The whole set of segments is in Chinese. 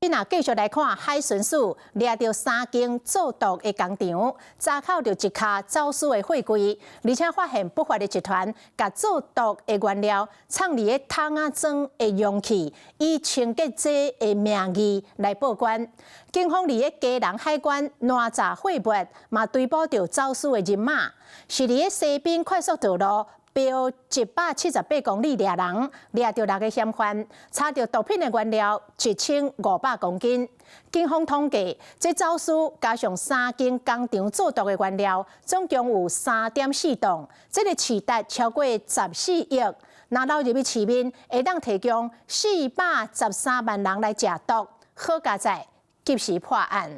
那继续来看海巡署掠到3间做毒的工厂，查扣到一卡走私的货柜，而且发现不法的集团把做毒的原料藏伫个桶仔装的容器，以清洁剂的名义来报关。警方伫个基隆海关南闸货物，嘛追捕到走私的人马，是伫个西滨快速道路。 标178公里掠人，掠到6个嫌犯，查到毒品的原料1500公斤。警方统计，这走私加上3间工厂做毒的原料，总共有3.4吨，这个市值超过14亿。那流入去市面，会当提供413万人来食毒。好佳哉，及时破案。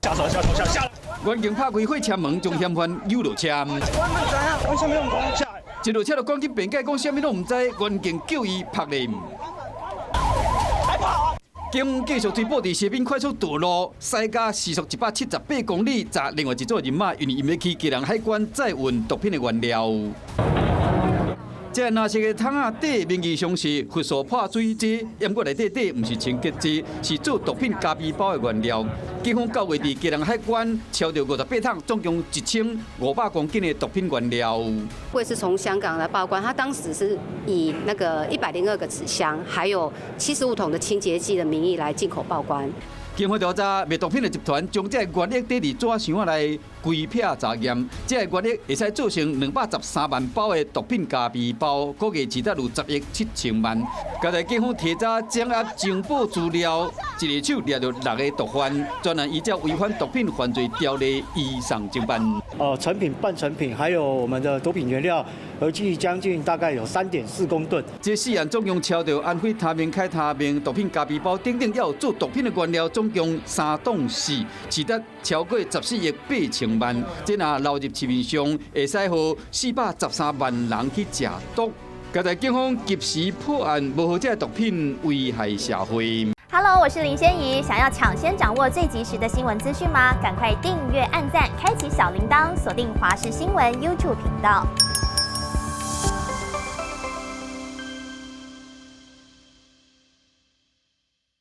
下来！远警拍开货车门，将嫌犯诱落车。我唔知啊，为什么用讲下来？ 一落车就赶紧辩解，讲啥物拢唔知，远警叫伊拍认。警方继续追捕伫西滨快速道路西加时速178公里，查另外一组人马，因为因要去基隆海关载运毒品的原料。这蓝色的桶仔底名义上是氟素破水剂，不过内底不是清洁剂，是做毒品咖啡包的原料。警方到位伫基隆海关敲到58桶，总共1500公斤的毒品原料。我也是从香港来报关，他当时是以那个102个纸箱，还有75桶的清洁剂的名义来进口报关。 警方调查卖毒品的集团，将这个原液滴伫纸箱内规撇查验，这个原液会使做成213万包的毒品咖啡包，估计值值有10亿7千万。刚才警方提早掌握情报资料，一个手掠到6个毒贩，专案依照违反毒品犯罪条例移送侦办。成品、半成品，还有我们的毒品原料，合计将近大概有3.4公吨。这4案总共敲到安徽他明、开他明毒品咖啡包等等，要做毒品的原料总共3栋4，市值超过14亿8千万。这若流入市面上，会使互413万人去食毒。刚才警方及时破案，无互这毒品危害社会。Hello， 我是林仙怡。想要抢先掌握最及时的新闻资讯吗？赶快订阅、按赞、开启小铃铛，锁定华视新闻 YouTube 频道。